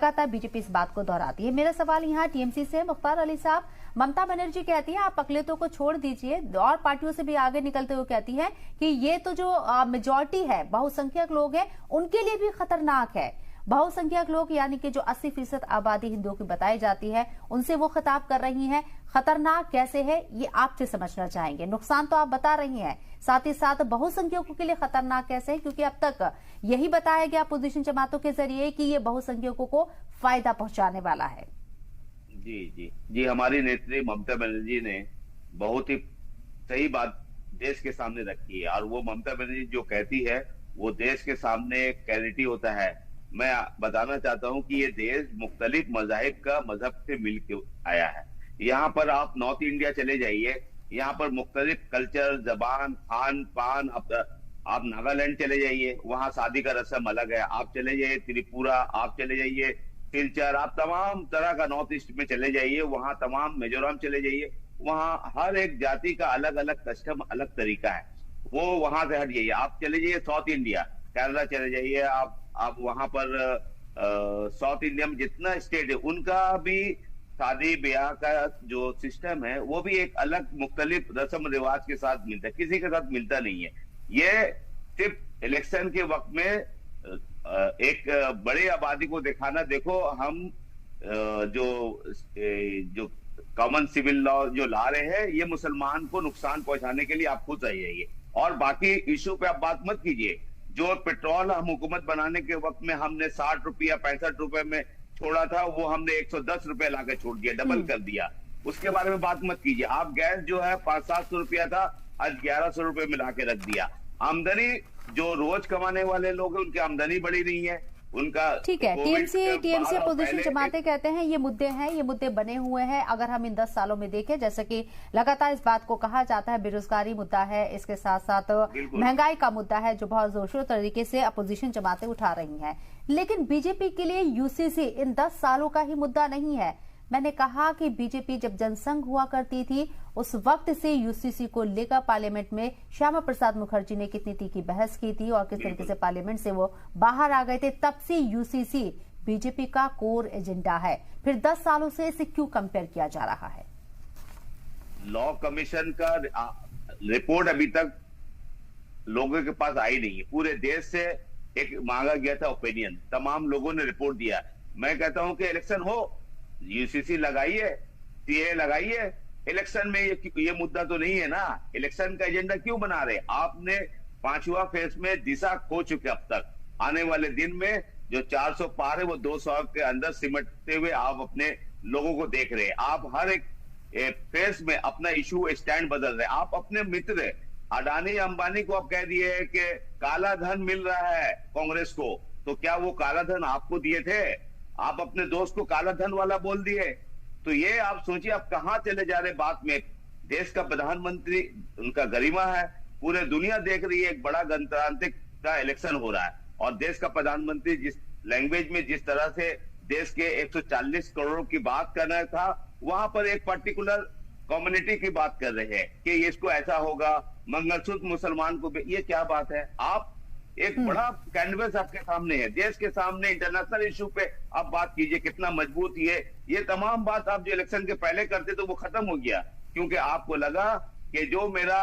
लगातार बीजेपी इस बात को दोहराती है। मेरा सवाल यहाँ टीएमसी से मुख्तार अली साहब, ममता बनर्जी कहती है आप अकलियतों को छोड़ दीजिए और पार्टियों से भी आगे निकलते हुए कहती है कि ये तो जो मेजॉरिटी है, बहुसंख्यक लोग हैं, उनके लिए भी खतरनाक है। बहुसंख्यक लोग यानी कि जो 80% आबादी हिंदुओं की बताई जाती है, उनसे वो खिताब कर रही हैं। खतरनाक कैसे है ये आपसे समझना चाहेंगे। नुकसान तो आप बता रही हैं, साथ ही साथ बहुसंख्यकों के लिए खतरनाक कैसे है, क्योंकि अब तक यही बताया गया अपोजिशन जमातों के जरिए कि ये बहुसंख्यकों को फायदा पहुंचाने वाला है। जी जी जी, हमारी नेत्री ममता बनर्जी ने बहुत ही सही बात देश के सामने रखी है, और वो ममता बनर्जी जो कहती है वो देश के सामने क्लैरिटी होता है। मैं बताना चाहता हूं कि ये देश मुख्तलिफ मज़ाहिब का मजहब से मिल के आया है। यहाँ पर आप नॉर्थ इंडिया चले जाइए, यहाँ पर मुख्तलिफ कल्चर, जबान, खान पान। आप नागालैंड चले जाइए, वहां शादी का रस्म अलग है। आप चले जाइए त्रिपुरा, आप चले जाइए सिलचर, आप तमाम तरह का नॉर्थ ईस्ट में चले जाइए, वहां तमाम मिजोरम चले जाइए, वहां हर एक जाति का अलग अलग कस्टम, अलग तरीका है। वो वहां से हट जाइए, आप चले जाइए साउथ इंडिया, केरला चले जाइए, आप वहां पर साउथ इंडिया में जितना स्टेट है उनका भी शादी ब्याह का जो सिस्टम है वो भी एक अलग मुख्तलिफ रस्म रिवाज के साथ मिलता है, किसी के साथ मिलता नहीं है। ये सिर्फ इलेक्शन के वक्त में एक बड़ी आबादी को दिखाना। देखो हम जो कॉमन सिविल लॉ जो ला रहे हैं, ये मुसलमान को नुकसान पहुंचाने के लिए आप खुद आ जाइए, और बाकी इशू पे आप बात मत कीजिए। जो पेट्रोल हम हुकूमत बनाने के वक्त में हमने 60 रुपया 65 रुपए में छोड़ा था, वो हमने 110 रुपए लाकर छोड़ दिया, डबल कर दिया। उसके बारे में बात मत कीजिए। आप गैस जो है 500-700 रुपया था, आज 1100 रुपए में लाके रख दिया। आमदनी जो रोज कमाने वाले लोग हैं उनकी आमदनी बढ़ी नहीं है, उनका ठीक है। टीएमसी अपोजिशन जमातें कहते हैं ये मुद्दे हैं, ये मुद्दे बने हुए हैं। अगर हम इन 10 सालों में देखें, जैसे कि लगातार इस बात को कहा जाता है, बेरोजगारी मुद्दा है, इसके साथ साथ महंगाई का मुद्दा है जो बहुत जोर शोर तरीके से अपोजिशन जमातें उठा रही हैं। लेकिन बीजेपी के लिए यूसीसी इन 10 सालों का ही मुद्दा नहीं है। मैंने कहा कि बीजेपी जब जनसंघ हुआ करती थी उस वक्त से यूसीसी को लेकर पार्लियामेंट में श्यामा प्रसाद मुखर्जी ने कितनी तीखी बहस की थी और किस तरीके से पार्लियामेंट से वो बाहर आ गए थे। तब से यूसीसी बीजेपी का कोर एजेंडा है। फिर 10 सालों से इसे क्यों कंपेयर किया जा रहा है? लॉ कमीशन का रिपोर्ट अभी तक लोगों के पास आई नहीं है। पूरे देश से एक मांगा गया था ओपिनियन, तमाम लोगों ने रिपोर्ट दिया। मैं कहता हूं कि इलेक्शन हो, यूसीसी लगाइए, सीए लगाइए। इलेक्शन में ये मुद्दा तो नहीं है ना। इलेक्शन का एजेंडा क्यों बना रहे? आपने 5वां फेज में दिशा खो चुके। अब तक आने वाले दिन में जो 400 पार है वो 200 के अंदर सिमटते हुए आप अपने लोगों को देख रहे हैं। आप हर एक फेज में अपना इशू स्टैंड बदल रहे हैं। आप अपने मित्र अडानी अंबानी को आप कह दिए कि काला धन मिल रहा है कांग्रेस को, तो क्या वो काला धन आपको दिए थे? आप अपने दोस्त को काला धन वाला बोल दिए। तो ये आप सोचिए आप कहां चले जा रहे बात में। देश का प्रधानमंत्री, उनका गरिमा है, पूरे दुनिया देख रही है, एक बड़ा गणतांत्रिक का इलेक्शन हो रहा है, और देश का प्रधानमंत्री जिस लैंग्वेज में, जिस तरह से देश के 140 करोड़ की बात करना था, वहां पर एक पर्टिकुलर कम्युनिटी की बात कर रहे हैं कि इसको ऐसा होगा, मंगलसूत्र मुसलमान को। ये क्या बात है? आप एक बड़ा कैनवस आपके सामने है, देश के सामने, इंटरनेशनल इशू पे आप बात कीजिए, कितना मजबूत ये तमाम बात आप जो इलेक्शन के पहले करते तो वो खत्म हो गया, क्योंकि आपको लगा कि जो मेरा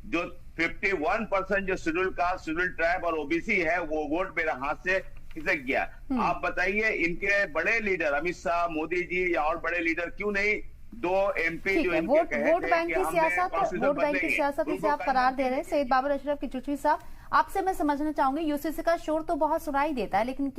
जो 51% जो शेड्यूल कास्ट, शेड्यूल ट्राइब और ओबीसी है, वो वोट मेरा हाथ से खिसक गया। आप बताइए, इनके बड़े लीडर अमित शाह, मोदी जी या और बड़े लीडर क्यों नहीं 2 MP जो वोट बैंक की सियासत इसे आप करार दे रहे हैं। सैयद बाबर अशरफ की चुचवी साहब, आपसे मैं समझना चाहूंगी, यूसीसी का शोर तो बहुत सुनाई देता है, लेकिन